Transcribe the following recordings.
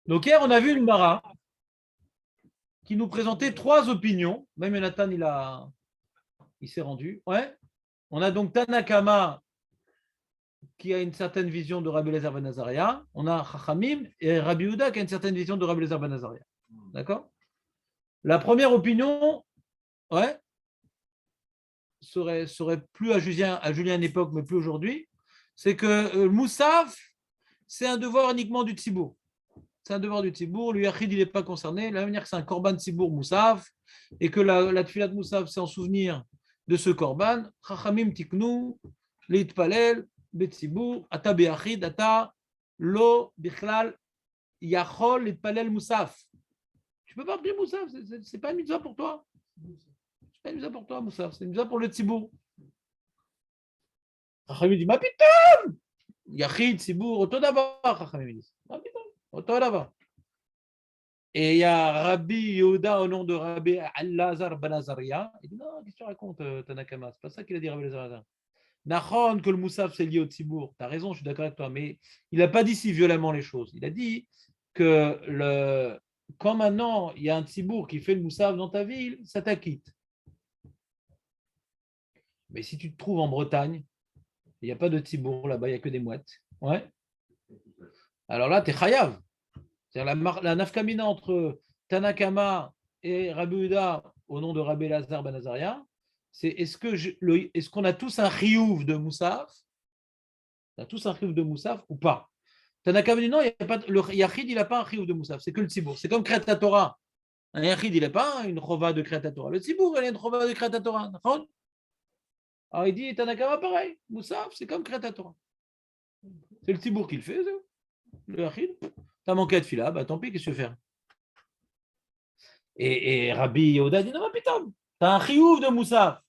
Donc hier, on a vu une Mara qui nous présentait trois opinions. Même Jonathan, il s'est rendu. Ouais. On a donc Tanakama qui a une certaine vision de Rabbi Elazar ben Azaria. On a Chachamim et Rabbi Yehuda qui a une certaine vision de Rabbi Elazar ben Azaria. D'accord. La première opinion, ouais, serait plus à Julien à une époque, mais plus aujourd'hui, c'est que Moussaf, c'est un devoir uniquement du Tzibour. C'est un devoir du Tzibour. Le Yachid, il n'est pas concerné. De la même manière que c'est un Korban Tzibour Moussaf, et que la Tfilat Moussaf, c'est en souvenir de ce Korban. Chachamim tiknu, leitpalel, betzibour, ata be'achid, ata lo bichlal yachol leitpalel Moussaf. Tu ne peux pas prier Moussaf, c'est pas une mitzvah pour toi. C'est pas une mitzvah pour toi, Moussaf, c'est une mitzvah pour le Tzibour. Chachamim dit, ma putain, Yachid, Tzibour, auto d'abord, Chachamim dit. Ma putain, auto d'abord. Et il y a Rabbi Yehuda au nom de Rabbi Elazar ben Azaria. Il dit non, qu'est-ce que tu racontes, Tanakama? C'est pas ça qu'il a dit Rabbi Elazar. Nachon, que le Moussaf c'est lié au Tzibour. Tu as raison, je suis d'accord avec toi, mais il n'a pas dit si violemment les choses. Il a dit que quand maintenant il y a un Tzibour qui fait le Moussaf dans ta ville, ça t'acquitte. Mais si tu te trouves en Bretagne, il n'y a pas de Tzibour là-bas, il n'y a que des mouettes. Ouais. Alors là, tu es chayav. C'est-à-dire la nafkamina entre Tanakama et Rabbi Yehuda au nom de Rabbi Elazar ben Azaria, c'est est-ce qu'on a tous un chiyuv de Moussaf? On a tous un chiyuv de Moussaf ou pas? Tanakama dit non, le Yachid, il n'a pas un chiyuv de Moussaf, c'est que le Tzibour. C'est comme Kreta Torah. Un Yachid, il n'a pas une chova de Kreta Torah. Le Tzibour, il a une chova de Kreta Torah. Alors il dit Tanakama pareil, Moussaf, c'est comme Kreta Torah. C'est le Tzibour qui le fait, le Yachid. T'as manqué de fila, bah tant pis, qu'est-ce que tu veux faire? Et Rabbi Yehuda dit non, mais putain, t'as un chiyuv de Moussaf.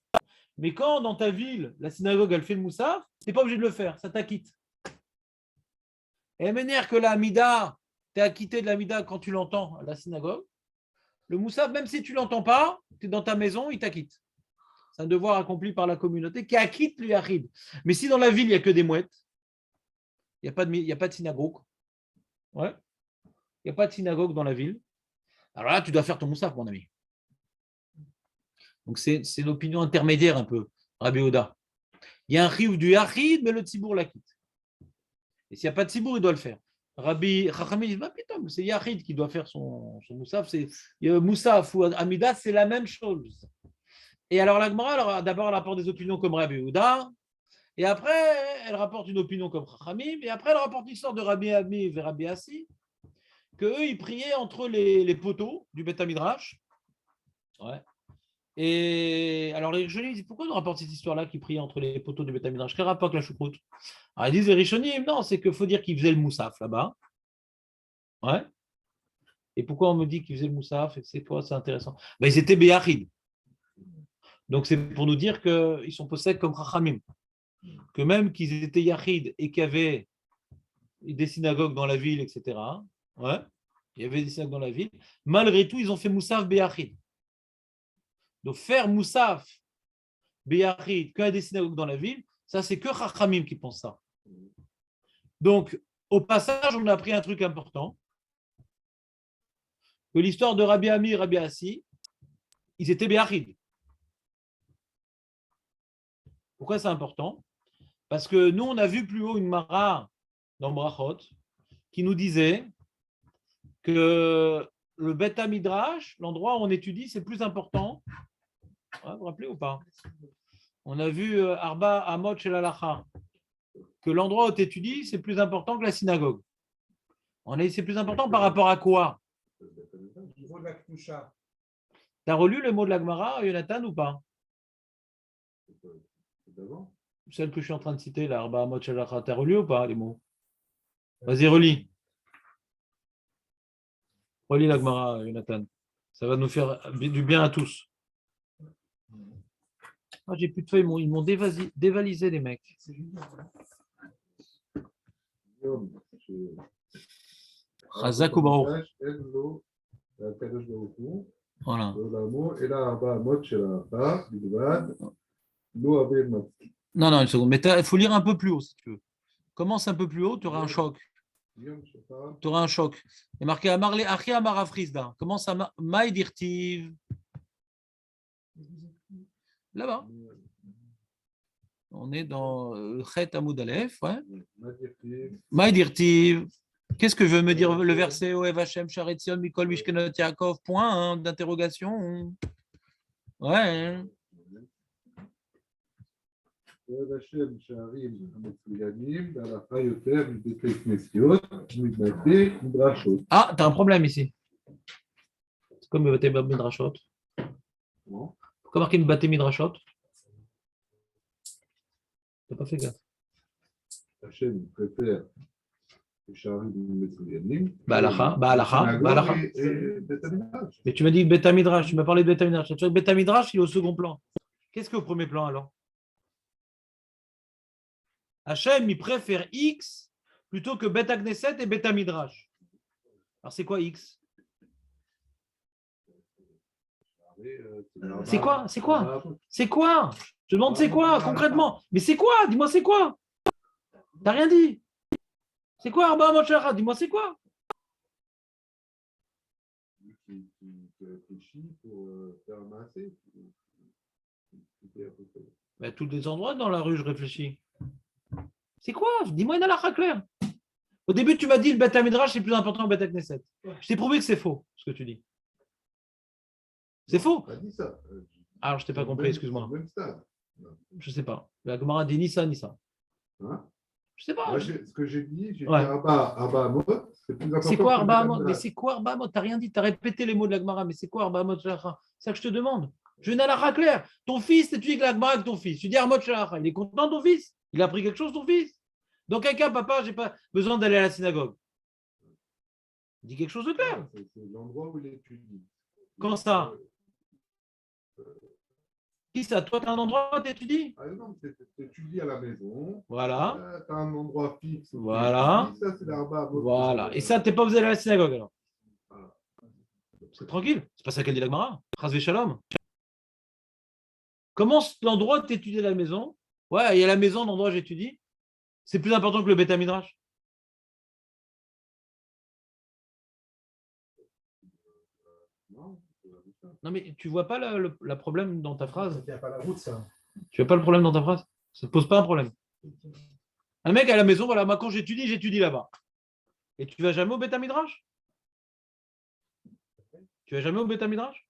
Mais quand dans ta ville, la synagogue, elle fait le Moussaf, t'es pas obligé de le faire, ça t'acquitte. Et la manière que la Hamida, t'es acquitté de la Hamida quand tu l'entends à la synagogue, le Moussaf, même si tu l'entends pas, tu es dans ta maison, il t'acquitte. C'est un devoir accompli par la communauté qui acquitte le Yachid. Mais si dans la ville, il n'y a que des mouettes, il n'y a pas de synagogue, ouais, il n'y a pas de synagogue dans la ville, alors là, tu dois faire ton Moussaf, mon ami. Donc, c'est une opinion intermédiaire un peu, Rabbi Oda. Il y a un chiyuv du Yachid, mais le Tzibour la quitte. Et s'il n'y a pas de Tzibour, il doit le faire. Rabbi Chachamim dit, bah, putain, c'est Yachid qui doit faire son Moussaf. Moussaf ou Amida, c'est la même chose. Et alors, la Gemara, d'abord, elle rapporte des opinions comme Rabbi Yehuda, et après, elle rapporte une opinion comme Chachamim, et après, elle rapporte l'histoire de Rabbi Ami et Rabbi Assi, qu'eux, ils priaient entre les poteaux du Beth Midrash. Ouais. Et alors les Rishonim disent pourquoi on rapporte cette histoire-là qui priait entre les poteaux du Beth Midrash? Quel rapport avec la choucroute? Alors ils disent les Rishonim, non, c'est qu'il faut dire qu'ils faisaient le moussaf là-bas. Ouais. Et pourquoi on me dit qu'ils faisaient le moussaf? C'est quoi? C'est intéressant. Ben, ils étaient béachid. Donc c'est pour nous dire qu'ils sont possèdés comme Chachamim. Que même qu'ils étaient yachid et qu'il y avait des synagogues dans la ville, etc. Ouais. Il y avait des synagogues dans la ville. Malgré tout, ils ont fait moussaf béachid. Donc faire moussaf béachid, qu'il y a des synagogues dans la ville, ça c'est que Chachamim qui pense ça. Donc, au passage, on a appris un truc important, que l'histoire de Rabbi Ami et Rabbi Assi, ils étaient béachid. Pourquoi c'est important? Parce que nous, on a vu plus haut une Mara dans Brachot qui nous disait que le Beth Midrash, l'endroit où on étudie, c'est plus important. Ouais, vous vous rappelez ou pas? On a vu Arba Amot Shel Halacha, que l'endroit où tu étudies, c'est plus important que la synagogue. C'est plus important par rapport à quoi? Tu as relu le mot de la Gemara, Jonathan, ou pas? Celle que je suis en train de citer, là, Arba Amot Shel Halacha, tu as relu ou pas les mots? Vas-y, relis. Relis la Gemara, Jonathan. Ça va nous faire du bien à tous. Ah, j'ai plus de feuilles, ils m'ont dévalisé les mecs. Chazak ou Baruch. Voilà. Non, une seconde. Mais il faut lire un peu plus haut si tu veux. Commence un peu plus haut, tu auras un choc. Tu auras un choc. Il est marqué Amarle Achi Amar Afrizda. Comment ça Maïdirtiv. Là-bas. On est dans Chet Amoud Aleph. Ouais. Maïdirtiv. Qu'est-ce que veut me dire le verset Oev Hashem Sharetzion Mikol Mishkenot Yaakov? Point d'interrogation. Ouais. Ah, t'as un problème ici. C'est comme Bate Midrashot. Pourquoi marquer Bate Midrashot? T'as pas fait gaffe. Hachem préfère Ba'alacha. Mais tu m'as dit Beta Midrash, tu m'as parlé de Beta Midrash. Beta Midrash, il est au second plan. Qu'est-ce qui est au premier plan alors? Hachem, il préfère X plutôt que Beta Knesset et Beta Midrash. Alors c'est quoi X? C'est quoi? C'est quoi? C'est quoi? Je te demande c'est quoi concrètement? Mais c'est quoi? Dis-moi c'est quoi? T'as rien dit. C'est quoi Arba Moshara? Dis-moi c'est quoi? Qui réfléchit pour faire un massé. À tous les endroits dans la rue, je réfléchis. C'est quoi? Dis-moi une halakha claire. Au début, tu m'as dit le Beth Midrash c'est plus important que Beth Knesset. Je t'ai prouvé que c'est faux, ce que tu dis. C'est faux. Dit ça. Alors, je t'ai pas compris, excuse-moi. Je sais pas. La Gemara dit ni ça, ni ça. Hein? Je sais pas. Moi, ce que j'ai dit Arba Amot, c'est plus important. C'est quoi Arba Amot? Mais c'est quoi Arba Amot? T'as rien dit, t'as répété les mots de la Gemara, mais c'est quoi Arba Amot Shalacha? C'est ça que je te demande. Je veux une halakha claire. Ton fils, tu dis que la Gemara avec ton fils. Tu dis Arba Shalacha. Il est content ton fils? Il a appris quelque chose ton fils? Dans quel cas, papa, j'ai pas besoin d'aller à la synagogue? Dis quelque chose de clair. C'est l'endroit où il étudie. Quand ça? Qui ça? Toi, tu as un endroit où tu étudies? Par exemple, tu étudies à la maison. Voilà. Tu as un endroit fixe. Voilà. Ça, c'est l'Arba Amot. Voilà. Et ça, tu n'es pas besoin d'aller à la synagogue alors? Voilà. C'est tranquille. C'est pas ça qu'elle dit la Gemara. Chas Shalom. Comment l'endroit où tu étudies à la maison? Ouais, il y a la maison, l'endroit où j'étudie. C'est plus important que le Beth Midrash. Non, mais tu vois pas le problème dans ta phrase? Ça pas la route, ça. Tu vois pas le problème dans ta phrase? Ça ne pose pas un problème. Un mec à la maison, voilà, moi quand j'étudie là-bas. Et tu vas jamais au Beth Midrash? Tu vas jamais au Beth Midrash?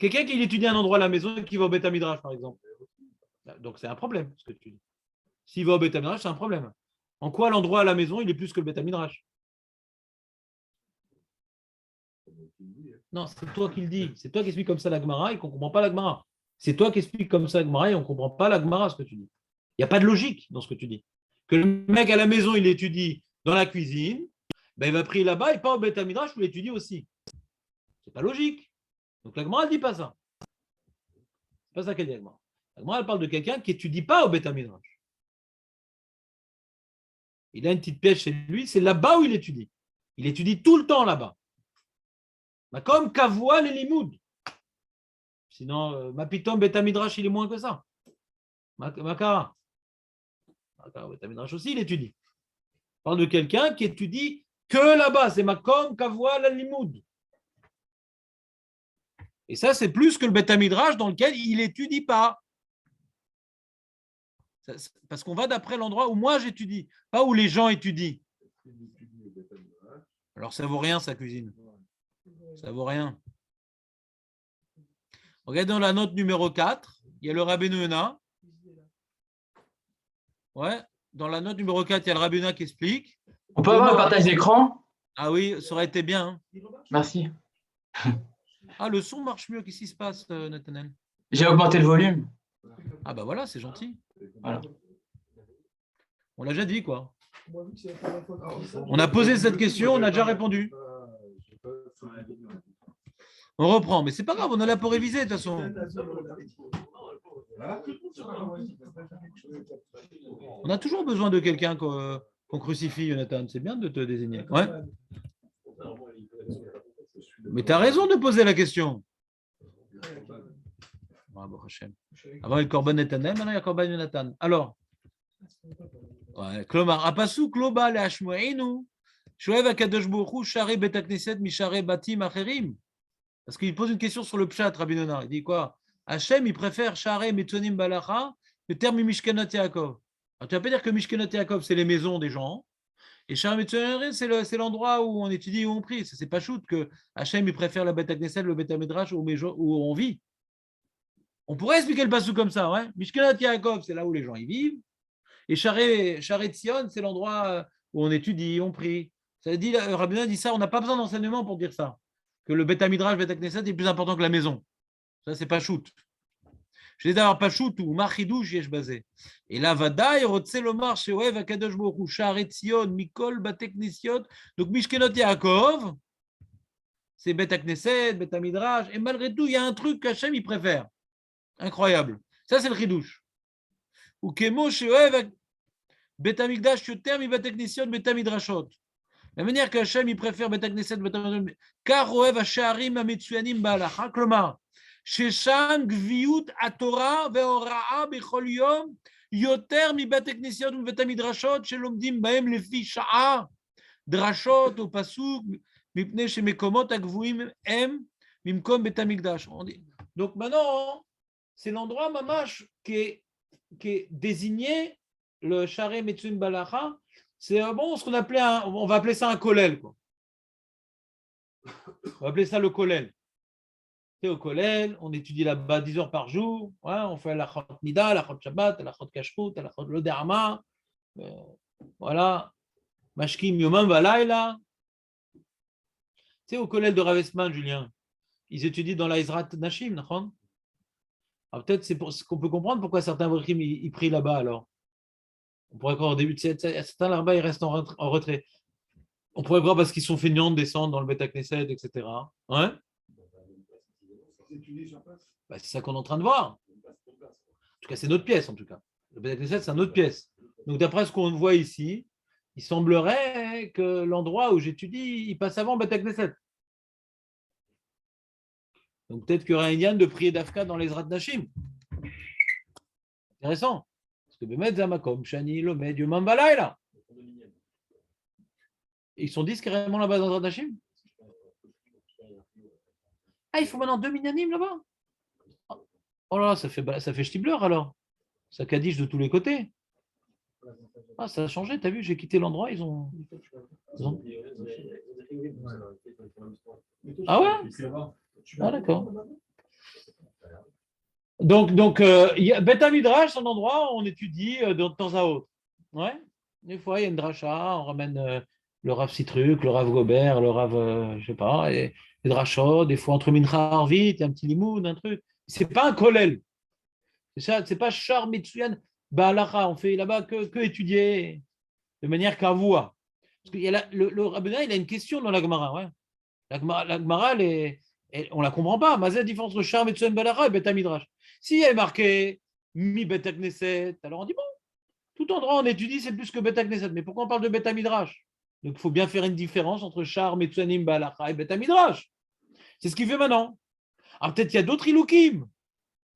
Quelqu'un qui étudie un endroit à la maison et qui va au Beth Midrash, par exemple. Donc c'est un problème, ce que tu dis. S'il va au Beth Midrash, c'est un problème. En quoi l'endroit à la maison, il est plus que le Beth Midrash? Non, c'est toi qui le dis. C'est toi qui expliques comme ça la Gemara et qu'on ne comprend pas la Gemara. C'est toi qui expliques comme ça la Gemara et on ne comprend pas la Gemara, ce que tu dis. Il n'y a pas de logique dans ce que tu dis. Que le mec à la maison, il étudie dans la cuisine, ben il va prier là-bas et pas au Beth Midrash où il étudie aussi. C'est pas logique. Donc la Gemara ne dit pas ça. C'est pas ça qu'elle dit, la Gemara. La Gemara, elle parle de quelqu'un qui n'étudie pas au Beth Midrash. Il a une petite pièce chez lui, c'est là-bas où il étudie. Il étudie tout le temps là-bas. Comme Kavoua les Limoud. Sinon, Mapitom Beth Midrash, il est moins que ça. Makara. Beth Midrash aussi, il étudie. On parle de quelqu'un qui étudie que là-bas. C'est Makom Kavoua les Limoud. Et ça, c'est plus que le Beth Midrash dans lequel il n'étudie pas. Parce qu'on va d'après l'endroit où moi j'étudie, pas où les gens étudient. Alors ça vaut rien sa cuisine. Ça vaut rien. Regardez la note numéro 4, il y a le Rabbeinu Yonah. Ouais, dans la note numéro 4, il y a le Rabbeinu Yonah qui explique. On peut avoir un partage d'écran? Ah oui, ça aurait été bien. Merci. Ah, le son marche mieux. Qu'est-ce qui se passe, Nathanaël? J'ai augmenté le volume. Ah bah voilà, c'est gentil. Voilà. On l'a déjà dit, quoi. On a posé cette question, on a déjà répondu. On reprend, mais c'est pas grave, on est là pour réviser de toute façon. On a toujours besoin de quelqu'un qu'on crucifie, Jonathan. C'est bien de te désigner. Ouais. Mais tu as raison de poser la question. Avant, il y a Corban Netanel, maintenant il y a Corban Jonathan. Alors, Ouais, Klomar, Apasuk Loba le Hashmoeinu, Shoev Akadosh Baruch Hu, Share Bet HaKnesset, Mishare Batim Acherim. Parce qu'il pose une question sur le Pshat, Rabbi Nona. Il dit quoi? Hachem, il préfère Share Metzonim Balacha, le terme Mishkenot Yaakov. Alors, tu vas pas dire que Mishkenot Yaakov, c'est les maisons des gens. Et Share Metzonim, c'est l'endroit où on étudie et où on prie. C'est pas shoot que Hachem, il préfère la Bet HaKnesset, le Bet HaMidrash, où on vit. On pourrait expliquer le passou comme ça, ouais. Mishkenot Yaakov, c'est là où les gens y vivent. Et Share Tzion, c'est l'endroit où on étudie, on prie. Ça dit, Rabbi Nona dit ça, on n'a pas besoin d'enseignement pour dire ça. Que le Bet HaMidrash, Bet HaKnesset est plus important que la maison. Ça, c'est pas shoot. Je dis d'avoir pas shoot ou machidouche, yesh basé. Et là, vadaï, rotselomar, sheoev, akadosh boru, Share Tzion, Mikol, Batek Nesiot. Donc, Mishkenot Yaakov, c'est Bet HaKnesset, Bet HaMidrash. Et malgré tout, il y a un truc qu'Hachem, il préfère. Incroyable. Ça, c'est le chidouche. Ou Kemo, sheoev, Bet HaMikdash, yoter, mi Batek Nesiot, Bet HaMidrashot. La manière qu'Hachem, il préfère Bet HaKnesset, Bet HaMidrashot. Car oev, Hasharim, Ametsuyanim, Ba'alacha, Klomar. ששם גביות התורה וההוראה בכל יום יותר מבתי כנסיות ובבית המדרשות שלומדים בהם לפי שעה, דרשות או פסוק, מפני שמקומות הגבוהים הם במקום בית המקדש. Donc maintenant, c'est l'endroit mamash qui est désigné, le Share Metzuim Balacha, c'est bon, ce qu'on appelait on va appeler ça un kollel, quoi. On va appeler ça le kollel. Au Kollel, on étudie là-bas 10 heures par jour, ouais, on fait la Chot Nida, la Chot Shabbat, la Chot Kashrut, la Chot Loderma, voilà, Mashkim Yomam Balayla. Tu sais, au Kollel de Ravesman, Julien, ils étudient dans la Ezrat Nashim, non? Alors peut-être c'est pour ce qu'on peut comprendre pourquoi certains Vrichim ils prient là-bas alors. On pourrait croire au début de certains là-bas ils restent en retrait. On pourrait croire parce qu'ils sont feignants de descendre dans le Bet HaKnesset, etc. Ouais. Bah, c'est ça qu'on est en train de voir. En tout cas, c'est notre pièce, en tout cas. Le Bet HaKnesset, c'est une autre pièce. Donc, d'après ce qu'on voit ici, il semblerait que l'endroit où j'étudie, il passe avant Bet HaKnesset. Donc, peut-être qu'il y aurait un yann de prier d'Afka dans les Zrat Nashim. Intéressant. Parce que Bemet Zamakom, Shani, Lomed, Yomam Balayla. Ils sont 10 carrément là-bas dans Zrat Nashim. Ah, il faut maintenant 2 minyanim là-bas. Oh là là, ça fait Stibler alors. Ça cadiche de tous les côtés. Ah, ça a changé, t'as vu, j'ai quitté l'endroit, ils ont... Ah ouais? Ah d'accord. Donc Bet HaMidrash, c'est un endroit où on étudie de temps à autre. Ouais. Des fois, il y a une dracha, on ramène le Rav Citruc, le Rav Gobert, le Rav, je sais pas, et les drachot, des fois entre Mincha Arvit, il y a un petit limoud, un truc. C'est pas un kollel. C'est pas Shar Mitsuyan Ba'alacha. On fait là-bas que étudier de manière kavua. Parce qu'il y a le rabbin, il a une question dans la Gemara. Ouais. La Gemara, on la comprend pas. Mais c'est la différence entre Shar Mitsuyan Ba'alacha et Bet HaMidrash. Si elle est marquée Mi Bet HaKnesset, alors on dit bon, tout endroit on étudie, c'est plus que Bet HaKnesset. Mais pourquoi on parle de Bet HaMidrash? Donc il faut bien faire une différence entre Shar Mitsuyanim Ba'alacha et Bet HaMidrash. C'est ce qu'il fait maintenant. Alors peut-être qu'il y a d'autres ilukim.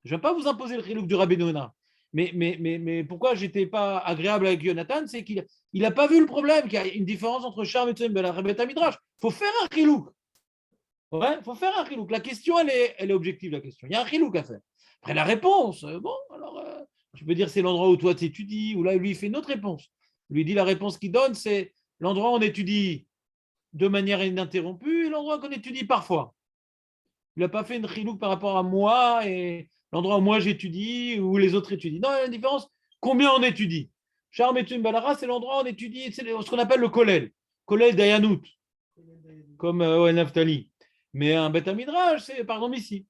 Je ne vais pas vous imposer le chilouk du Rabbi Nona. Mais pourquoi je n'étais pas agréable avec Jonathan, c'est qu'il n'a pas vu le problème, qu'il y a une différence entre Shar et Bet HaMidrash. Il faut faire un chilouk. Ouais, il faut faire un chilouk. La question, elle est objective, la question. Il y a un chilouk à faire. Après, la réponse, bon, alors, tu peux dire c'est l'endroit où toi tu étudies, ou là, lui, il fait une autre réponse. Lui dit la réponse qu'il donne, c'est l'endroit où on étudie de manière ininterrompue et l'endroit qu'on étudie parfois. Il n'a pas fait une chilouk par rapport à moi et l'endroit où moi j'étudie, où les autres étudient. Non, il y a une différence. Combien on étudie? Charm et Balara, c'est l'endroit où on étudie, c'est ce qu'on appelle le kollel. Kollel d'Ayanout, comme Naftali. Mais un Bet HaMidrash, c'est par exemple ici.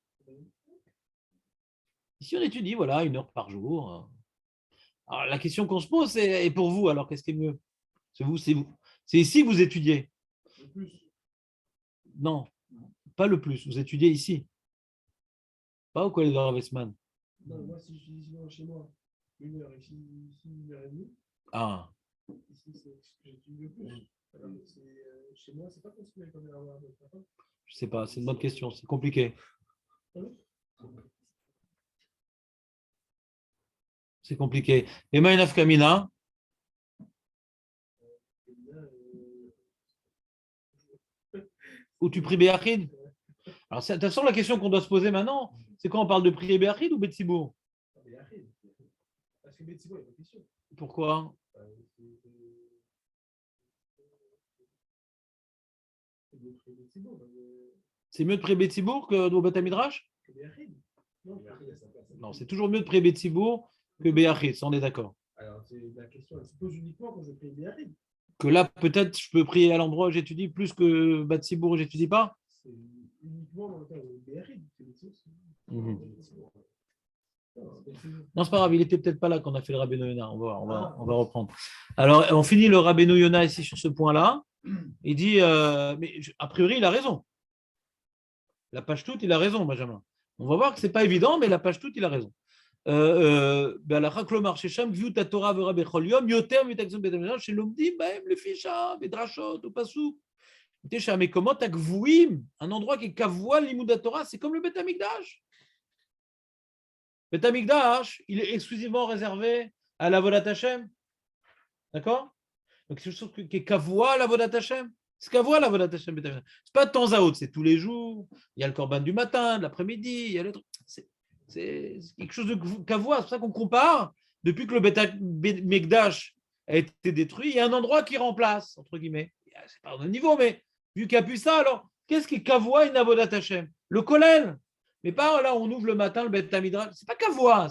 Ici, on étudie, voilà, 1 heure par jour. Alors, la question qu'on se pose, c'est, et pour vous, alors qu'est-ce qui est mieux? C'est vous. C'est ici que vous étudiez. Le plus. Non, pas le plus. Vous étudiez ici. Pas au collège de Ravesman. Non, moi, si je dis chez moi, 1 heure, ici 1h30. Ah. Ici, c'est ce que j'étudie le plus. Alors, chez moi, c'est pas considéré comme un avoir. Je sais pas, c'est une bonne question, c'est compliqué. C'est compliqué. Et Maïnaf Kamina, où tu pries Béachid. Alors, de toute façon, la question qu'on doit se poser maintenant, c'est quand on parle de prier Béachid ou Betsibour. Parce que Betsibour, il n'y a pas de question. Pourquoi? C'est mieux de prier Betsibour que au Beth Midrash? Non, c'est toujours mieux de prier Betsibour que Béachid, ça on est d'accord. Alors, la question, elle se pose uniquement quand je prie Béachid. Que là, peut-être, je peux prier à l'endroit où j'étudie plus que Betsibour où j'étudie pas? C'est uniquement dans le cas de Béachid. Non, c'est pas grave, il était peut-être pas là quand on a fait le Rabbeinu Yonah. On va reprendre. Alors, on finit le Rabbeinu Yonah ici sur ce point-là. Il dit, mais a priori, il a raison. La page toute, il a raison, Benjamin. On va voir que c'est pas évident, mais la page toute, il a raison. Mais comment t'as gvouim, un endroit qui est kavua l'imouda Torah, c'est comme le Beth Amikdash. Beth Amikdash, il est exclusivement réservé à la Vodat Hashem. D'accord? Donc c'est quelque chose qui est kavua la Vodat Hashem. C'est kavua la Vodat Hashem. C'est pas de temps à autre, c'est tous les jours. Il y a le korban du matin, de l'après-midi, il y a le truc. C'est quelque chose de kavua. C'est pour ça qu'on compare. Depuis que le Beth Amikdash a été détruit, il y a un endroit qui remplace, entre guillemets. C'est pas au même niveau, mais vu qu'il n'y a plus ça, alors qu'est-ce qui est kavua et Avodat Hashem? Le kollel. Mais pas là, on ouvre le matin le Beth Midrash. C'est pas kavua.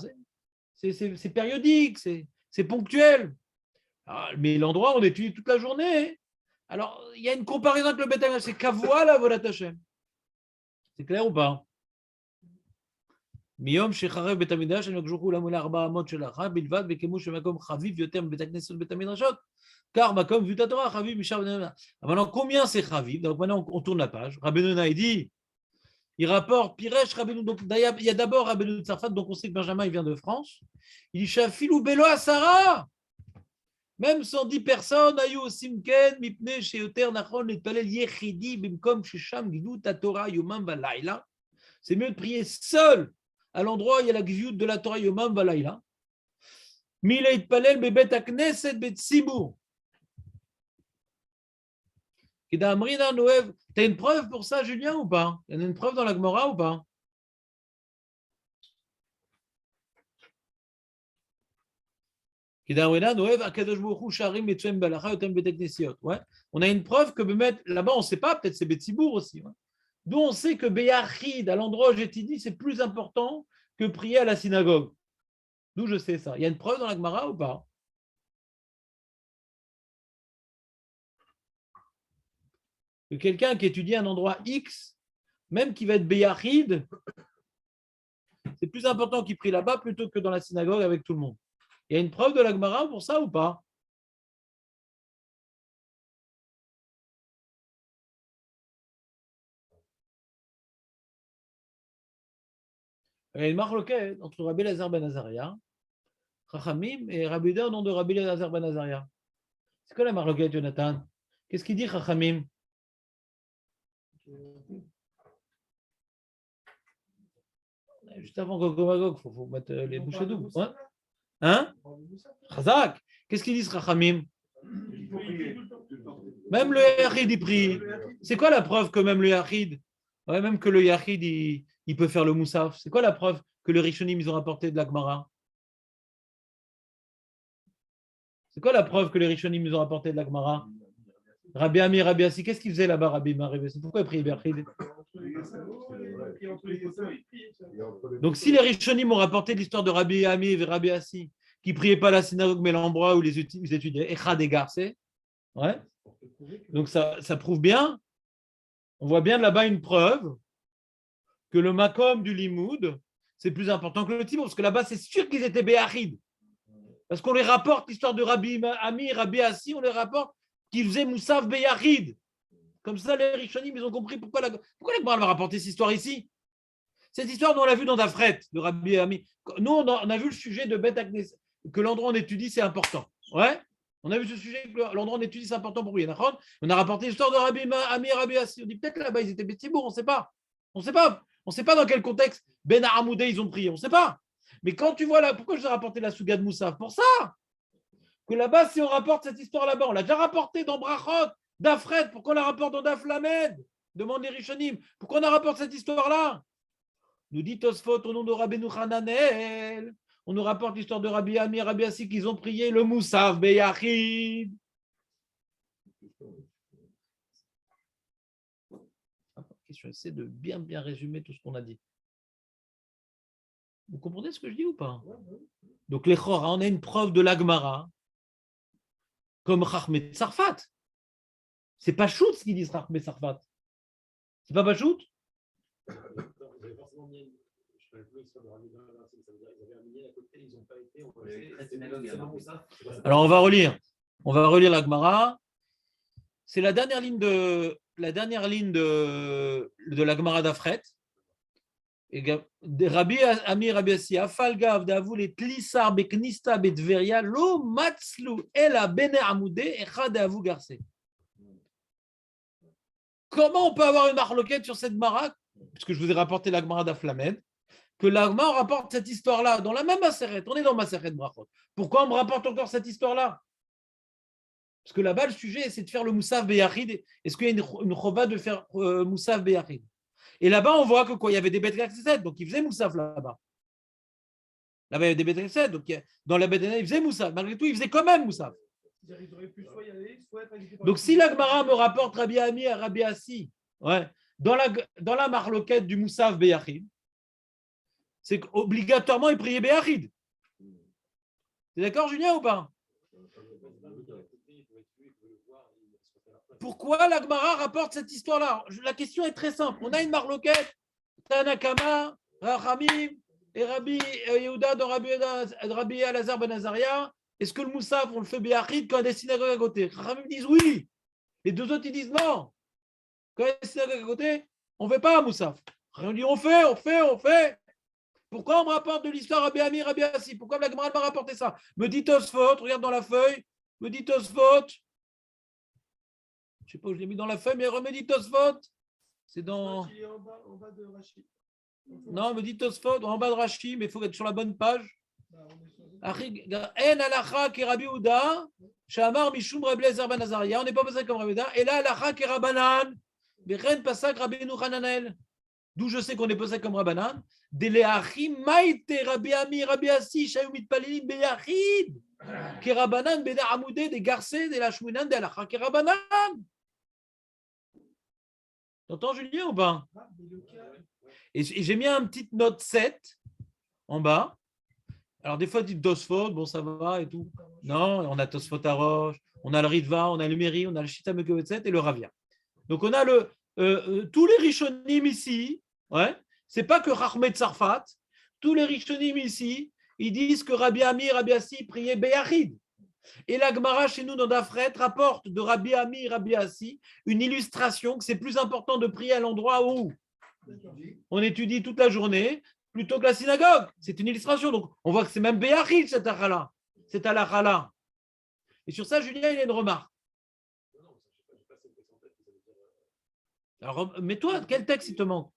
C'est périodique, c'est ponctuel. Alors, mais l'endroit, on étudie toute la journée. Alors, il y a une comparaison avec le Beth Midrash. C'est kavua la Avodat Hashem. C'est clair ou pas? מיום שחרב בית המקדש, הם יקשוחו למולה 4 אמות של אחת בלבד, וכמו שמקום חביב יותר מבית הכנסת ובית המדרשות, car מקום viut Torah חביב משאר בני יונה. Maintenant, combien c'est חביב? Donc maintenant, on tourne la page. Rabbeinu Yonah, il dit, il rapporte Piresh Rabbeinu. Donc il y a d'abord Rabbeinu de Tzarfat, donc on sait que Benjamin, il vient de France. Il dit, Shafilou Belo Asara. Même 110 personnes, Ayu Simken, Mipne, Sheoter, Nachon, Letpalel, Yechidi, Bimkom, Shisham, Gidou, Tatora, Yomam, Valaila. C'est mieux de prier seul à l'endroit où il y a la gviout de la Torah Yomam Valaila. Mila Itpalel Bebet Akneset Bet Sibour. T'as une preuve pour ça, Julien, ou pas? Il y en a une preuve dans la Gemara ou pas? Ouais. On a une preuve que là-bas, on ne sait pas, peut-être c'est Betsibour aussi. Ouais. D'où on sait que Béachid, à l'endroit où j'ai dit, c'est plus important que prier à la synagogue. D'où je sais ça. Il y a une preuve dans la Gemara ou pas? Que quelqu'un qui étudie un endroit X, même qui va être Béachid, c'est plus important qu'il prie là-bas plutôt que dans la synagogue avec tout le monde. Il y a une preuve de la Gemara pour ça ou pas? Il y a une marloquette entre Rabbi Elazar ben Azaria, Chachamim, et Rabbi Uda au nom de Rabbi Elazar ben Azaria. C'est quoi la marloquette, Jonathan? Qu'est-ce qu'il dit, Chachamim? Juste avant Gogomagog, il faut mettre les bouchées doubles. Hein? Chazak. Qu'est-ce qu'ils disent, Chachamim? Même le Yachid, il prie. C'est quoi la preuve que même le Yachid, même que le Yachid, il peut faire le Moussaf? C'est quoi la preuve que les Rishonim, ils ont rapporté de la Gemara? C'est quoi la preuve que les Rishonim, ils ont rapporté de la Gemara? Rabbi Ami, Rabbi Assi, qu'est-ce qu'il faisait là-bas, Rabbi Ami, Rabbi Assi? Pourquoi il priait Yachid? Donc, si les Rishonim ont rapporté l'histoire de Rabbi Ami et Rabbi Assi, qui ne priaient pas la synagogue, mais l'endroit où les étudiaient, Echad et Garcé, ouais. Donc, ça prouve bien, on voit bien là-bas une preuve que le makom du limoud, c'est plus important que le timour, parce que là-bas, c'est sûr qu'ils étaient béachid. Parce qu'on les rapporte, l'histoire de Rabbi Ami, Rabbi Assi, on les rapporte qu'ils faisaient Moussaf béachid. Comme ça, les Rishonim, ils ont compris pourquoi la Gemara va rapporter cette histoire ici. Cette histoire, nous, on l'a vu dans Dafret, de Rabbi Ami. Nous, on a vu le sujet de Bet Aknes, que l'endroit où on étudie, c'est important. Ouais. On a vu ce sujet, que l'endroit où on étudie, c'est important pour lui. On a rapporté l'histoire de Rabbi Ami et Rabbi Assi. On dit peut-être là-bas, ils étaient Bétibourg, on ne sait pas. On ne sait pas dans quel contexte Ben Hamoudé, ils ont prié. On ne sait pas. Mais quand tu vois là, pourquoi je t'ai rapporté la Souga de Moussaf? Pour ça que là-bas, si on rapporte cette histoire là-bas, on l'a déjà rapporté dans Brachot, d'Afred, pourquoi on la rapporte dans Daf Lamed? Demande les Rishonim. Pourquoi on rapporte cette histoire-là? Nous dit Tosfot au nom de Rabbeinu Hananel. On nous rapporte l'histoire de Rabbi Ami et Rabbi Assi qu'ils ont prié le Moussaf Beyachid. J'essaie de bien résumer tout ce qu'on a dit. Vous comprenez ce que je dis ou pas? Donc les Chora, on a une preuve de l'Agmara comme Chachmet Sarfat. C'est pas Chout ce qu'ils disent Chachmet Sarfat. C'est pas Chout? Alors on va relire la Gemara. C'est la dernière ligne de la Gemara d'Afret. Rabbi Ami Rabbi Assi Afalgav d'Avou les Tlissar Beknista Betveria Lo Matzlu Ela Bene Amoudé Echad d'Avou Garcé. Comment on peut avoir une marloquette sur cette Gemara? Parce que je vous ai rapporté la Gemara d'Aflamed, que la Gemara rapporte cette histoire-là dans la même Maseret. On est dans Maseret Brachot. Pourquoi on me rapporte encore cette histoire-là? Parce que là-bas, le sujet, c'est de faire le Moussaf Beyachid. Est-ce qu'il y a une chova de faire Moussaf Beyachid? Et là-bas, on voit que quoi? Il y avait des bêtes Knesset, donc ils faisaient Moussaf là-bas. Là-bas, il y avait des bêtes Knesset, donc dans la bête Knesset, ils faisaient Moussaf. Malgré tout, ils faisaient quand même Moussaf. Donc si la Gemara me rapporte Rabbi Ami et Rabbi Assi, ouais, dans la marloquette du Moussaf Beyachid, c'est qu'obligatoirement, ils priaient Beyachid. T'es d'accord, Julien, ou pas? Pourquoi la Gemara rapporte cette histoire-là? La question est très simple. On a une marloquette, Tanakama, Rachamim et Rabbi Yehuda de Rabbi Elazar ben Azaria. Est-ce que le Moussaf, on le fait Beyachid quand il y a des synagogues à côté? Rachamim disent oui. Les deux autres, ils disent non. Quand il y a des synagogues à côté, on ne fait pas un Moussaf. Rachamim dit on fait. Pourquoi on me rapporte de l'histoire Rabbi Ami, Rabbi Assi? Pourquoi la Gemara m'a rapporté ça? Me dit Tosfot, regarde dans la feuille, me dit Tosfot. Je ne sais pas où je l'ai mis dans la feuille, mais remédie Tosfot. C'est dans. Il est en bas de Rashi. Non, me dit Tosfot, en bas de Rashi, mais il faut être sur la bonne page. En alacha ki Rabbi Yehuda, Shamar Mishum Rabbi Elazar ben Azaria. On n'est pas passé comme Rabbi Yehuda. Et là, alacha ki Rabbanan, Bechen Pasak Rabbeinu Hananel. D'où je sais qu'on est passé comme Rabbanan. Deleachim Maïte Rabbi Ami Rabbi Assi Shayu Mitpalilin Beyachid. Ki Rabbanan Bena Amoudé des Garcés de la Shmunan de alacha ki Rabbanan. T'entends, Julien, ou pas? Et j'ai mis une petite note 7 en bas. Alors, des fois, dites Tosfot, bon, ça va et tout. Non, on a Tosfot Arosh, on a le Ritva, on a le Méri, on a le Shita Mekovetset et le Ravia. Donc, on a tous les Rishonim ici. Ouais, c'est pas que Chachmet Sarfat. Tous les Rishonim ici, ils disent que Rabbi Ami et Rabbi Assi priaient Beyachid. Et la Gemara chez nous dans Dafret rapporte de Rabbi Ami et Rabbi Assi une illustration que c'est plus important de prier à l'endroit où on étudie toute la journée plutôt que la synagogue. C'est une illustration. Donc on voit que c'est même Beyachid cette halakha-là. Et sur ça, Julien, il y a une remarque. Alors, mais toi, quel texte il te manque?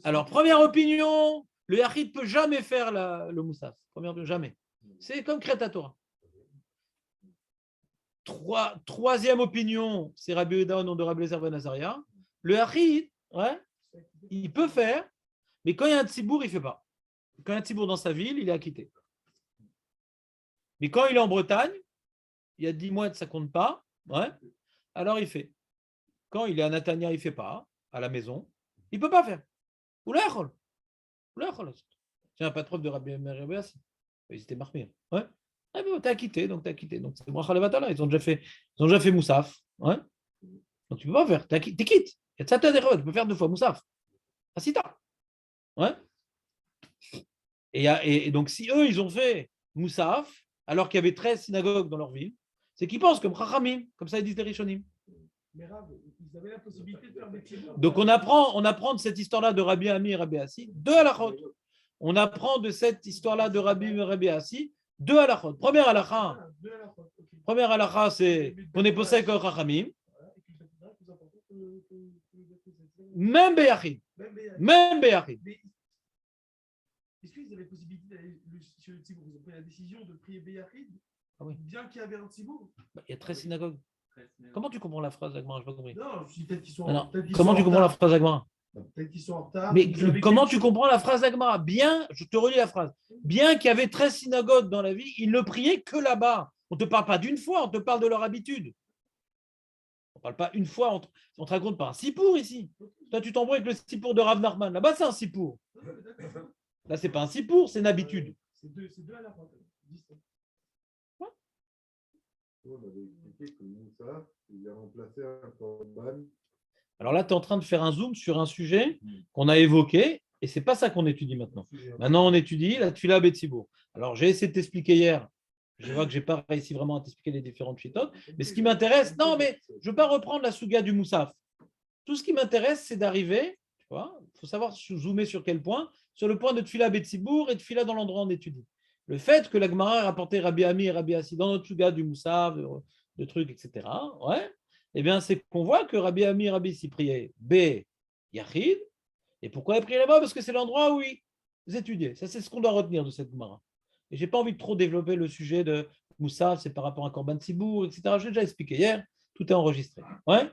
Alors, première opinion, le Yachid ne peut jamais faire le Moussaf. Première opinion, jamais. C'est comme Kreta Torah. Troisième opinion, c'est Rabbi Yehuda au nom de Rabbi Elazar ben Azaria. Le Yachid, ouais, il peut faire, mais quand il y a un tzibour, il ne fait pas. Quand il y a un tzibour dans sa ville, il est acquitté. Mais quand il est en Bretagne, il y a 10 mois, ça ne compte pas, ouais, alors il fait. Quand il est à Natania, il ne fait pas, à la maison, il ne peut pas faire. Ou l'achol. Tiens, pas trop de Rabbi Ami. Ils étaient marmés. Ouais. Ah, bon, t'es acquitté, donc t'es acquitté. Donc c'est Bracha Levatala. Ils ont déjà fait Moussaf. Ouais. Donc tu ne peux pas faire. T'es quitte. Il y a Tzata Derod. Tu peux faire 2 fois Moussaf. Asita. Ouais. Et donc si eux, ils ont fait Moussaf, alors qu'il y avait 13 synagogues dans leur ville, c'est qu'ils pensent comme Chachamim, comme ça ils disent les Rishonim. Mais Rav, ils avaient la possibilité de faire des tzibour. Donc on apprend de cette histoire-là de Rabbi Ami et Rabbi Assi 2 halachot. On apprend de cette histoire-là de Rabbi Ami et Rabbi Assi 2 halachot. Première halakha, c'est qu'on est possède comme Chachamim. Même Béachid. Même Béachid. Même Béachid. Mais est-ce qu'ils avaient possibilité d'aller chez le Tzibour? Ils ont pris la décision de prier Béachid, Ah oui. bien qu'il y avait un Tzibour. Il y a 13 synagogues. Comment tu comprends la phrase d'Agmara? Je n'ai pas compris. Non, je dis peut-être qu'ils sont, Alors, peut-être qu'ils comment sont tu en comprends la retard. phrase d'Agmara? Peut-être qu'ils sont en retard. Mais Ils avaient comment quelque tu chose. comprends la phrase d'Agmara? Bien, je te relis la phrase. Bien qu'il y avait 13 synagogues dans la vie, ils ne priaient que là-bas. On ne te parle pas d'une fois, on te parle de leur habitude. On ne parle pas une fois, on te raconte pas un sipour ici. Toi, tu t'embrouilles avec le sipour de Rav Nachman. Là-bas, c'est un sipour. Là, c'est pas un sipour, c'est une habitude. C'est deux à la fois. On avait expliqué que Moussa, il a remplacé un corban. Alors là, tu es en train de faire un zoom sur un sujet qu'on a évoqué, et ce n'est pas ça qu'on étudie maintenant. Maintenant, on étudie la Tfila Betsibour. Alors, j'ai essayé de t'expliquer hier. Je vois que je n'ai pas réussi vraiment à t'expliquer les différentes chitotes. Mais ce qui m'intéresse, non, mais je ne veux pas reprendre la souga du Moussaf. Tout ce qui m'intéresse, c'est d'arriver, tu vois, il faut savoir zoomer sur quel point, sur le point de Tfila Betsibour et Tfila dans l'endroit où on étudie. Le fait que la Gemara a rapporté Rabbi Ami et Rabbi Assi dans notre souga du Moussaf, de trucs, etc., ouais, eh bien, c'est qu'on voit que Rabbi Ami et Rabbi Assi priaient B, Yachid. Et pourquoi ils priaient là-bas? Parce que c'est l'endroit où ils étudiaient. Ça, c'est ce qu'on doit retenir de cette Gemara. Et je n'ai pas envie de trop développer le sujet de Moussaf, c'est par rapport à Korban Sibour, etc. Je l'ai déjà expliqué hier, tout est enregistré. Ouais,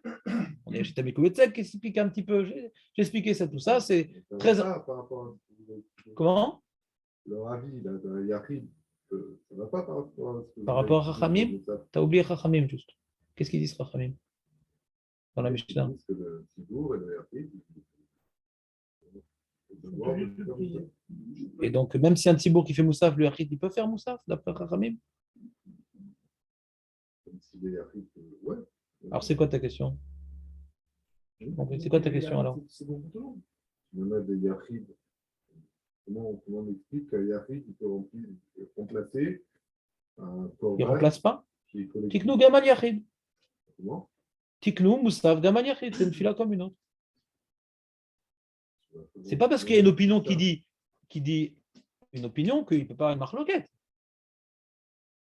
on est chez Tamiko Betzek qui explique un petit peu. J'ai expliqué ça, tout ça. C'est très. Par rapport à Comment? leur avis, là, de Yachid, ça ne va pas par rapport à ce que Par vous rapport à avez dit Chachamim? dans Moussa. Tu as oublié Chachamim, juste. Qu'est-ce qu'ils disent Chachamim dans la Ils Mishnah? disent que le Sibour et le Yachid, Et donc, même si un Tzibour qui fait Moussaf, le Yachid, il peut faire Moussaf, d'après Chachamim? ouais. Alors, c'est quoi ta question? C'est quoi ta question alors? C'est bon pour tout le monde. Il y en a des Yachid. Comment on explique qu'un Yachid il peut remplacer un Il corban ne remplace pas? qui est collectif? Tiknou Gamal Yachid. Comment? Tiknou, Moussaf, Gamal Yachid. C'est une fila comme une autre. C'est pas parce qu'il y a une opinion qui dit une opinion qu'il ne peut pas avoir une marloquette.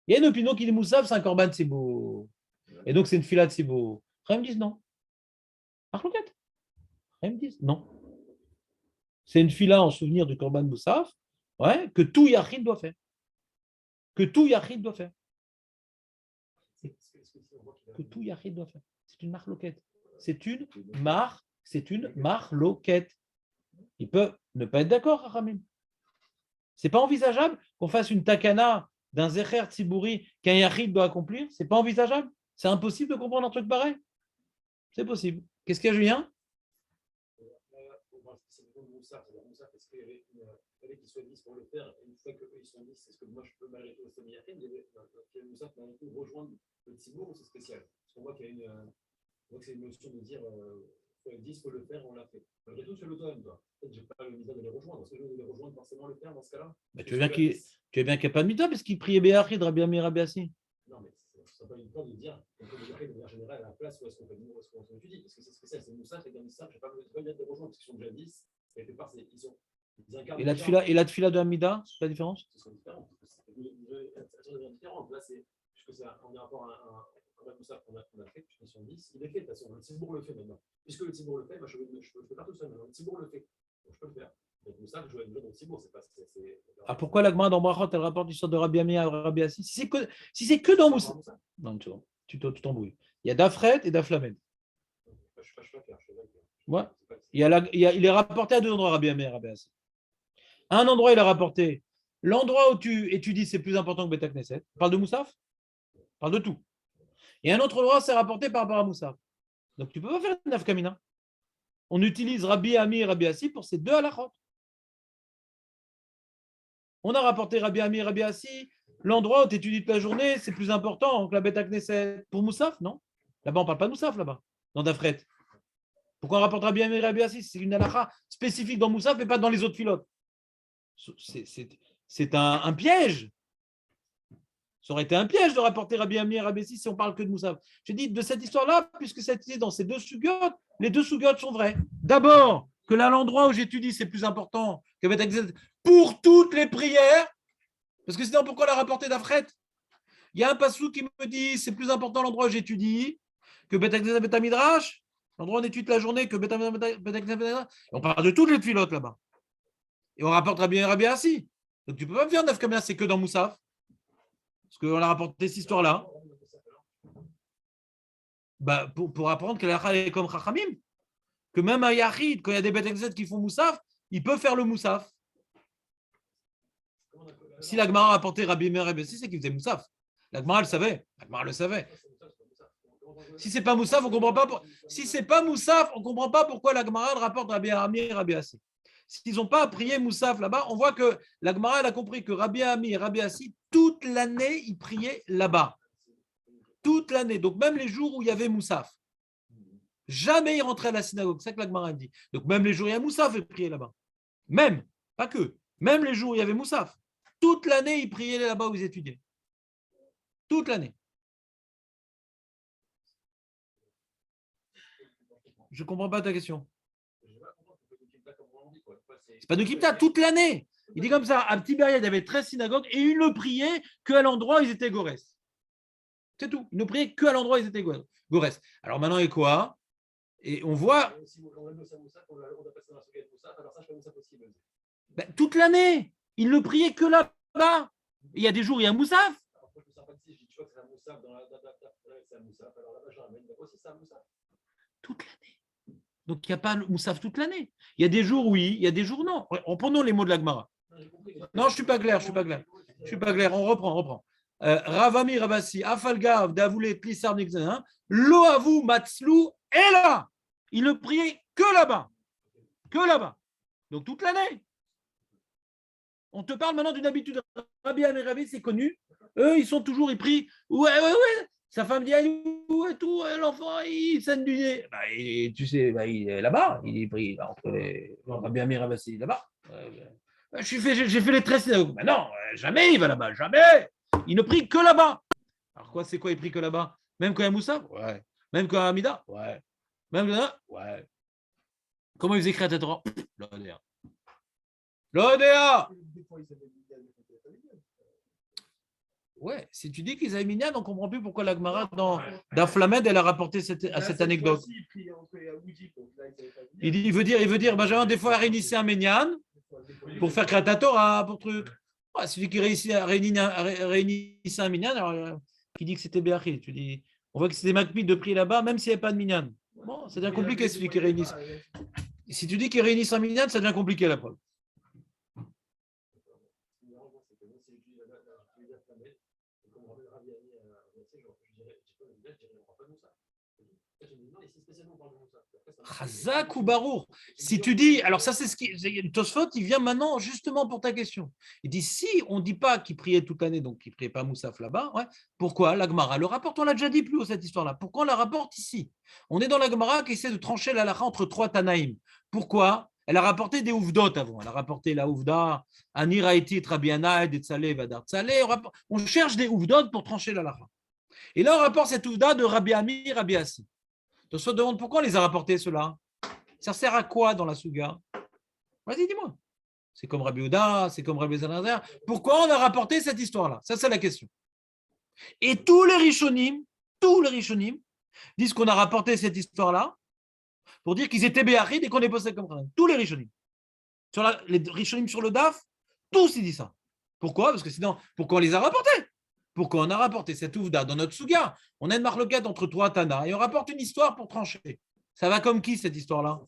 Il y a une opinion qui dit Moussaf, c'est un korban Tsibour. Et donc c'est une fila de Tsibour. Rien me disent non. Marloquette. Rien me disent non. C'est une fila en souvenir du korban Moussaf, ouais, que tout Yachid doit faire. Que tout Yachid doit faire. Que tout Yachid doit faire. C'est une marloquette. C'est une marloquette. Il peut ne pas être d'accord, Ramim. Ce n'est pas envisageable qu'on fasse une takana d'un zecher tzibouri qu'un yachid doit accomplir. Ce n'est pas envisageable. C'est impossible de comprendre un truc pareil. C'est possible. Qu'est-ce qu'il y a, Julien? Parce qu'il fallait qu'ils soient 10 pour le faire, et une fois qu'ils sont 10, est-ce que moi je peux malgré tout rester Yachid? Il y avait Moussa qui malgré tout rejoindre le Tzibour, ou c'est spécial? Parce qu'on voit qu'il y a c'est une notion de dire 10 faut le faire, on l'a fait. Malgré tout, tu l'automne, toi. Peut-être que je n'ai pas le misère de les rejoindre. Est-ce que je vais les rejoindre forcément le faire dans ce cas-là? Tu veux bien qu'il n'y ait pas de mita parce qu'il priait Béachid, Rabbi Ami, Rabbi Assi. Non, mais ce n'est pas une fois de dire qu'on peut le faire de manière générale à la place où est-ce qu'on étudie. Parce que c'est spécial, c'est Moussa, c'est Moussa, je n'ai pas besoin de les rejoindre parce qu'ils sont déjà 10. Quelque part, ils incarnent. Et la tfila de Hamida, c'est la différence? Ce sont différents. C'est différent. Là, c'est puisque c'est en rapport à un Moussa qu'on a fait, puisqu'ils sont 10, il est fait de toute façon. Le Tzibour le fait maintenant. Puisque le Tzibour le fait, je ne peux pas tout seul maintenant. Le Tzibour le fait. Donc je peux le faire. Donc Moussa, je vais jouer dans le Tzibour. Pourquoi la Gemara dans Brachot, elle rapporte l'histoire de Rabbi Ami à Rabbi Assi? Si c'est que dans Moussa. Non, tu t'embrouilles. Il y a Dafret et Daflamed. Je ne suis pas clair. Ouais. Il est rapporté à deux endroits, Rabbi Ami et Rabbi Assi. À un endroit, il a rapporté l'endroit où tu étudies, c'est plus important que Beta Knesset. On parle de Moussaf? On parle de tout. Et un autre endroit, c'est rapporté par rapport à Moussaf. Donc, tu ne peux pas faire une nafkamina. On utilise Rabbi Ami et Rabbi Assi pour ces deux halachot. On a rapporté Rabbi Ami et Rabbi Assi, l'endroit où tu étudies toute la journée, c'est plus important que la Beta Knesset. Pour Moussaf, non? Là-bas, on ne parle pas de Moussaf, là-bas, dans Dafret. Pourquoi on rapporte Rabbi Ami et Rabbi Assi? C'est une halacha spécifique dans Moussaf et pas dans les autres filotes. C'est un piège. Ça aurait été un piège de rapporter Rabbi Ami et Rabbi Assi si on parle que de Moussaf. J'ai dit de cette histoire-là, puisque c'est dans ces deux sugiotes, les deux sugiotes sont vraies. D'abord, que là, l'endroit où j'étudie, c'est plus important que Beth Knesset pour toutes les prières, parce que sinon, pourquoi la rapporter d'Afret? Il y a un passou qui me dit c'est plus important l'endroit où j'étudie que Beth Knesset Beth Midrash. L'endroit où on étudie la journée, que on parle de toutes les pilotes là-bas. Et on rapporte Rabbi Assi. Donc tu ne peux pas me faire Nafkamina, c'est que dans Moussaf. Parce qu'on a rapporté cette histoire-là. Bah, pour apprendre que la est comme Chachamim. Que même un Yachid, quand il y a des bêtes exètes qui font Moussaf, ils peuvent faire le Moussaf. Si la Gemara a rapporté Rabbi Meir Rabbi Assi, c'est qu'il faisait Moussaf. La Gemara le savait. La Gemara le savait. Si c'est pas Moussaf, on comprend pas. Si c'est pas Moussaf, on comprend pas pourquoi la Gemara rapporte Rabbi Ami et Rabbi Assi. S'ils n'ont pas prié Moussaf là-bas, on voit que la Gemara a compris que Rabbi Ami et Rabbi Assi, toute l'année, ils priaient là-bas. Toute l'année. Donc même les jours où il y avait Moussaf. Jamais ils rentraient à la synagogue. C'est ça que la Gemara dit. Donc même les jours où il y a Moussaf, ils priaient là-bas. Même, pas que. Même les jours où il y avait Moussaf. Toute l'année, ils priaient là-bas où ils étudiaient. Toute l'année. Je ne comprends pas ta question. C'est pas de Kipta, toute l'année. Il dit comme ça, à Tibériade, il y avait 13 synagogues et ils ne priaient qu'à l'endroit où ils étaient Gorès. C'est tout. Ils ne priaient qu'à l'endroit où ils étaient Gorès. Alors maintenant, et quoi? Et on voit. Ben, toute l'année. Ils ne priaient que là-bas. Il y a des jours où il y a Moussaf. Toute l'année. Donc il n'y a pas le Moussaf toute l'année. Il y a des jours oui, il y a des jours non. Reprenons les mots de la Gemara. Non, je ne suis pas clair, On reprend. Ravami Ravasi, Afalgav, Davoulet, Tlissar, Nixon, Loavu, Matslou, et là. Il ne priait que là-bas. Que là-bas. Donc toute l'année. On te parle maintenant d'une habitude. Rabbi Ami Rabbi, c'est connu. Eux, ils prient. Ouais. Sa femme dit, où est tout, l'enfant, il saigne du nez. Bah, tu sais, il est là-bas. Il est pris entre les. Rabbi Ami Rabbi, là-bas. J'ai fait les 13 synagogues. Mais non, jamais il va là-bas. Jamais. Il ne prie que là-bas. Alors quoi, c'est quoi, il prie que là-bas? Même quand il y a Moussa? Ouais. Même quand il y a Amida? Ouais. Même quand il y a... Ouais. Comment il faisait écrire à Torah? L'ODA. Ouais, si tu dis qu'ils avaient Minyan, on ne comprend plus pourquoi la Gemara dans Flamed, elle a rapporté cette anecdote. Il veut dire, Benjamin, des fois, réunissait un Minyan pour faire Krata Torah, pour truc. Ouais, celui qui réunissait un Minyan, alors, qui dit que c'était Béachid. Tu dis, on voit que c'était Makpid de prier là-bas, même s'il n'y avait pas de Minyan. Bon, ça devient compliqué, celui qui réunissent. Si tu dis qu'il réunissent un Minyan, ça devient compliqué la preuve. Chazak ou Barour. Si tu dis, alors ça c'est ce qui, Tosfot, il vient maintenant justement pour ta question. Il dit si on ne dit pas qu'il priait toute l'année, donc qu'il ne priait pas Moussaf là-bas, ouais, pourquoi la Gemara le rapporte? On l'a déjà dit plus haut cette histoire-là. Pourquoi on la rapporte ici? On est dans la Gemara qui essaie de trancher la halakha entre trois Tanaïm. Pourquoi? Elle a rapporté des ouvdot avant. Elle a rapporté la ouvda, Aniraïti, Trabiana, Detzalé, Vadar Tzalé. On cherche des ouvdot pour trancher la halakha. Et là on rapporte cette ouvda de Rabbi Ami, Rabbi Assi. On se demande pourquoi on les a rapportés, ceux-là. Ça sert à quoi dans la Souga? Vas-y, dis-moi. C'est comme Rabbi Ouda, c'est comme Rabbi Zanazer. Pourquoi on a rapporté cette histoire-là? Ça, c'est la question. Et tous les Rishonim disent qu'on a rapporté cette histoire-là pour dire qu'ils étaient Béachid et qu'on est posé comme Khanan. Tous les Rishonim. Les Rishonim sur le DAF, tous ils disent ça. Pourquoi? Parce que sinon, pourquoi on les a rapportés? Pourquoi on a rapporté cette ouvda dans notre Souga? On a une marloquette entre trois Tana et on rapporte une histoire pour trancher. Ça va comme qui cette histoire-là?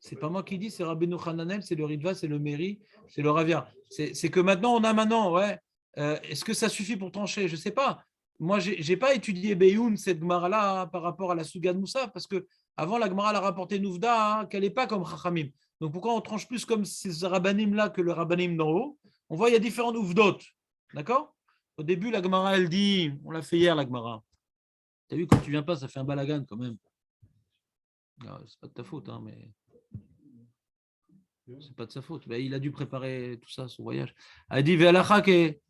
C'est pas moi qui dis, c'est Rabbeinu Hananel, c'est le Ritva, c'est le Méri, c'est le Ravia. C'est que maintenant, ouais. Est-ce que ça suffit pour trancher? Je ne sais pas. Moi, je n'ai pas étudié Beyoun, cette Gemara-là, par rapport à la Souga de Moussa, parce que avant la Gemara a rapporté Nouvda, qu'elle n'est pas comme Chachamim. Donc pourquoi on tranche plus comme ces Rabbanim-là que le Rabbanim d'en haut? On voit, il y a différentes ouvdot. D'accord? Au début, la Gemara, elle dit, on l'a fait hier, la Gemara. Tu as vu, quand tu viens pas, ça fait un balagan quand même. C'est pas de ta faute, hein, mais. C'est pas de sa faute. Ben, il a dû préparer tout ça, son voyage. Elle dit, Ve'alachake.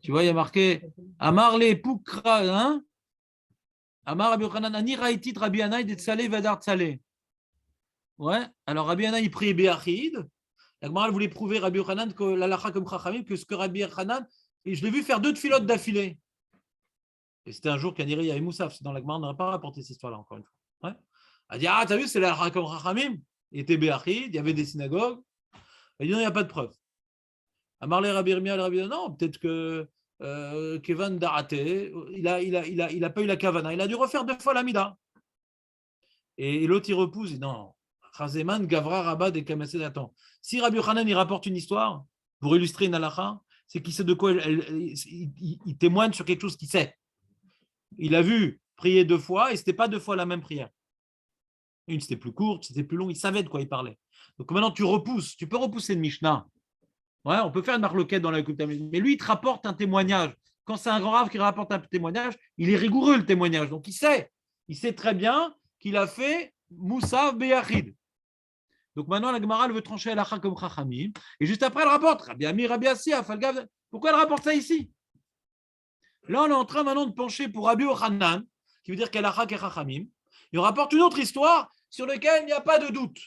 Tu vois, il y a marqué, Amar le Pukra, hein? Amar Rabbi Yochanan, Ani Raïtit Rabbi Anaï de Tzalé Vadar Tzalé. Ouais, alors Rabbi Anaï, il priait Béachid. La Gemara voulait prouver Rabbi Yochanan que l'alacha comme Chachamim, que ce que Rabbi Yochanan, et je l'ai vu faire 2 tfilotes d'affilée. Et c'était un jour qu'Aniri il y avait Moussaf. Sinon, la Gemara n'aurait pas rapporté cette histoire-là, encore une fois. Ouais. Elle dit, ah, t'as vu, c'est la halakha comme Chachamim. Il était Béachid, il y avait des synagogues. Elle dit, non, il n'y a pas de preuve. Amarle Rabbi Yirmiyah, Rabbi Yirmiyah, non, peut-être que Kevan Daraté, il a pas eu la Kavana. Il a dû refaire 2 fois l'Amida. Et l'autre, il repousse, il dit, non, Chazeman, Gavra, Rabat et Kamassé, attends. Si Rabbi Yochanan, il rapporte une histoire pour illustrer une halakha, c'est qu'il sait de quoi il témoigne sur quelque chose qu'il sait. Il a vu prier 2 fois et ce n'était pas 2 fois la même prière. Une, c'était plus courte, c'était plus long, il savait de quoi il parlait. Donc maintenant, tu peux repousser une Mishnah. Ouais, on peut faire une marloquette dans la coupe, mais lui, il te rapporte un témoignage. Quand c'est un grand rave qui rapporte un témoignage, il est rigoureux, le témoignage. Donc, il sait très bien qu'il a fait Moussaf Beyachid. Donc, maintenant, la Gemara, elle veut trancher la comme Chachamim. Et juste après, elle rapporte Rabbi Amir, Rabbi Assi, Afalgav. Pourquoi elle rapporte ça ici? Là, on est en train maintenant de pencher pour Rabbi Yochanan, qui veut dire qu'elle a Chak et Chachamim. Il rapporte une autre histoire sur laquelle il n'y a pas de doute.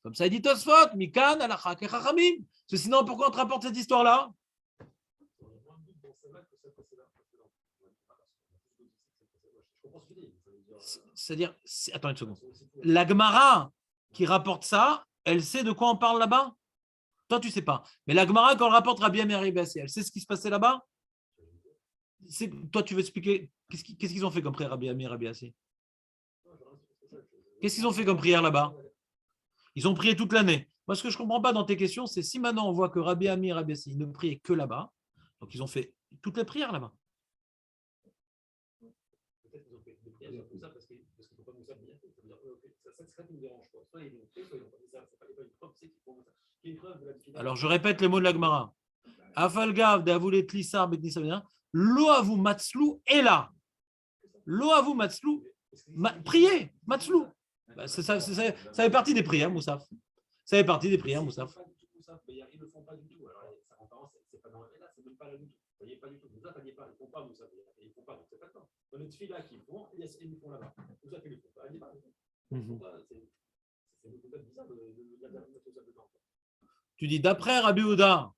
Comme ça, il dit Tosfot, Mikan, Alakha, Kechachamim. Sinon, pourquoi on te rapporte cette histoire-là? C'est-à-dire, attends une seconde. La Gemara qui rapporte ça, elle sait de quoi on parle là-bas? Toi, tu ne sais pas. Mais la Gemara, quand elle rapporte Rabbi Amir Rabbi Assi, elle sait ce qui se passait là-bas? Toi, tu veux expliquer qu'est-ce qu'ils ont fait comme prière, Rabbi Amir Rabbi Assi? Qu'est-ce qu'ils ont fait comme prière là-bas? Ils ont prié toute l'année. Moi, ce que je ne comprends pas dans tes questions, c'est si maintenant on voit que Rabbi Amir Rabbi Assi ne priait que là-bas, donc ils ont fait toutes les prières là-bas. Peut-être qu'ils ont fait des prières comme ça parce qu'il ne faut pas nous faire bien. Ça serait qui me dérange. Soit ils l'ont fait, soit ils n'ont pas fait ça. C'est pas une preuve, c'est qu'ils font ça. Qui est une preuve de la difficulté. Alors, je répète les mots de la Gemara. Afalgav d'avoulet lissar betnisavina, loavu matslou est là. Loavu matslou, priez, matslou. Ça fait partie des prières, Moussaf. Ça fait partie des prières, Moussaf. Ils ne le font pas du tout. Alors, en parlant, c'est pas dans là, c'est même pas là du tout. Vous voyez pas du tout. Moussaf, ils ne font pas Moussaf. Ils ne font pas, donc c'est pas le temps. Dans le tfila qu'ils font, ils le font là-bas. Moussaf, ils ne le font pas. Ils ne font pas. C'est peut-être bizarre de mettre tout ça dedans. Tu dis, d'après Rabbi Ouda,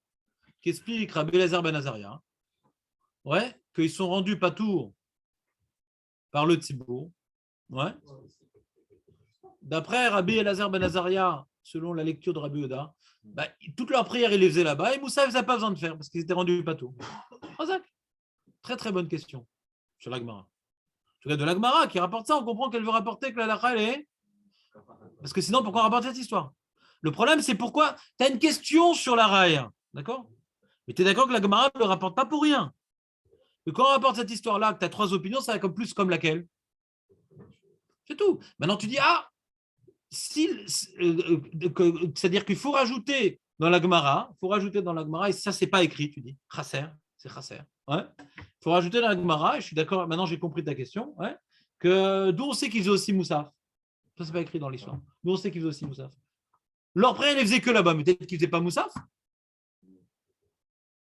qui explique Rabbi Elazar ben Azaria, ouais, qu'ils sont rendus patour par le Tzibour. Ouais. D'après Rabbi Elazar ben Azaria, selon la lecture de Rabbi Ouda, toute leur prière, ils les faisaient là-bas et Moussa, ils n'avaient pas besoin de faire parce qu'ils étaient rendus patour. Très très bonne question sur la Gemara. En tout cas, de la Gemara qui rapporte ça, on comprend qu'elle veut rapporter que la halakha, elle est. Parce que sinon, pourquoi on rapporte cette histoire? Le problème, c'est pourquoi tu as une question sur la raïa. D'accord? Mais tu es d'accord que la Gemara ne le rapporte pas pour rien. Et quand on rapporte cette histoire-là, que tu as 3 opinions, ça va comme plus comme laquelle? C'est tout. Maintenant, tu dis, c'est-à-dire qu'il faut rajouter dans la Gemara, et ça, c'est pas écrit, tu dis. Chasser, c'est chasser. Ouais. Il faut rajouter dans la Gemara, et je suis d'accord, maintenant j'ai compris ta question, ouais, que d'où on sait qu'ils faisaient aussi Moussaf. Ça, c'est pas écrit dans l'histoire. D'où on sait qu'ils faisaient aussi Moussaf. Leur prière, ils ne faisaient que là-bas, mais peut-être qu'ils ne faisaient pas Moussaf.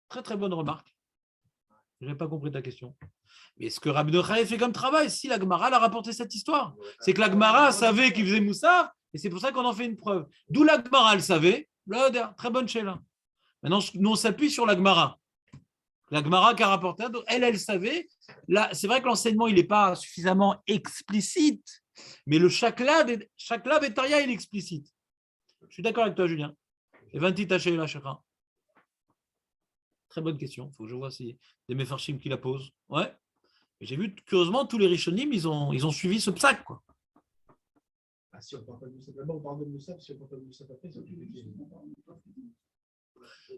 Très très bonne remarque. Je n'ai pas compris ta question. Mais ce que Rabbi Yochanan fait comme travail, si la Gemara a rapporté cette histoire, c'est que la Gemara savait qu'il faisait Moussaf, et c'est pour ça qu'on en fait une preuve. D'où la Gemara le savait. Très bonne chéla. Maintenant, nous on s'appuie sur la Gemara. La Gemara qui a rapporté, donc elle savait. Là, c'est vrai que l'enseignement il n'est pas suffisamment explicite, mais le chaklav et Taria il est explicite. Je suis d'accord avec toi, Julien. Et 20 tachés là, chacun. Très bonne question. Il faut que je vois si des Mefarshim qui la posent. Ouais. Et j'ai vu, curieusement, tous les Rishonim, ils ont suivi ce psaque, quoi. Si on parle pas de Moussaf, d'abord on parle de Moussaf, si on parle pas de Moussaf après, c'est tout.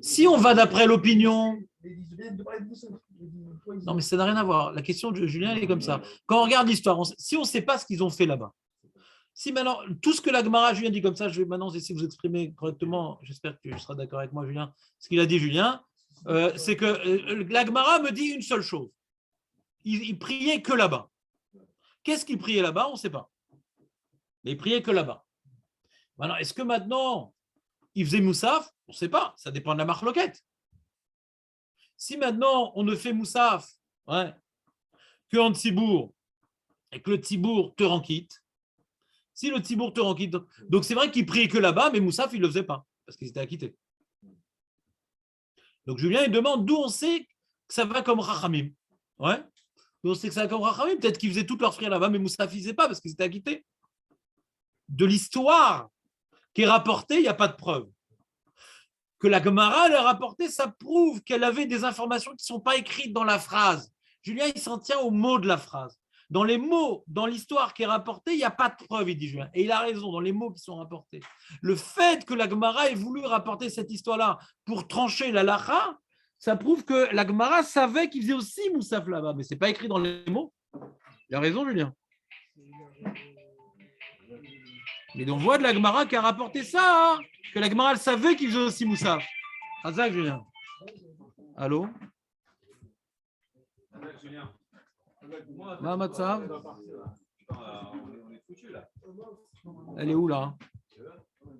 Si on va d'après l'opinion. Non, Non, mais ça n'a rien à voir. La question de Julien, elle est comme ça. Quand on regarde l'histoire, si on ne sait pas ce qu'ils ont fait là-bas, si maintenant, tout ce que la Gemara, Julien dit comme ça, je vais maintenant essayer de vous exprimer correctement, j'espère que tu seras d'accord avec moi, Julien, ce qu'il a dit, Julien, c'est que la Gemara me dit une seule chose. Il priait que là-bas. Qu'est-ce qu'il priait là-bas? On ne sait pas. Mais il priait que là-bas. Maintenant, est-ce que maintenant, il faisait Moussaf? On ne sait pas. Ça dépend de la marloquette. Si maintenant, on ne fait Moussaf que en Tzibour et que le Tzibour te rend quitte, si le Tzibour te rend quitte, donc c'est vrai qu'il priait que là-bas, mais Moussaf, il ne le faisait pas parce qu'ils étaient acquittés. Donc Julien, il demande d'où on sait que ça va comme Rachamim. Ouais. Mais on sait que c'est comme Rachamim. Peut-être qu'ils faisaient toutes leurs prières là-bas, mais Moussaf ne faisait pas parce qu'ils étaient acquittés. De l'histoire qui est rapportée, il n'y a pas de preuve. Que la Gemara elle a rapporté, ça prouve qu'elle avait des informations qui ne sont pas écrites dans la phrase. Julien, il s'en tient aux mots de la phrase. Dans les mots, dans l'histoire qui est rapportée, il n'y a pas de preuve, il dit Julien. Et il a raison, dans les mots qui sont rapportés. Le fait que la Gemara ait voulu rapporter cette histoire-là pour trancher la lacha, ça prouve que la Gemara savait qu'il faisait aussi Moussaf là-bas, mais ce n'est pas écrit dans les mots. Il a raison, Julien. Mais on voit de la Gemara qui a rapporté ça, hein, que la Gemara elle savait qu'il faisait aussi Moussaf. C'est ça, Julien. Allô? Ma Matza? Elle est où là?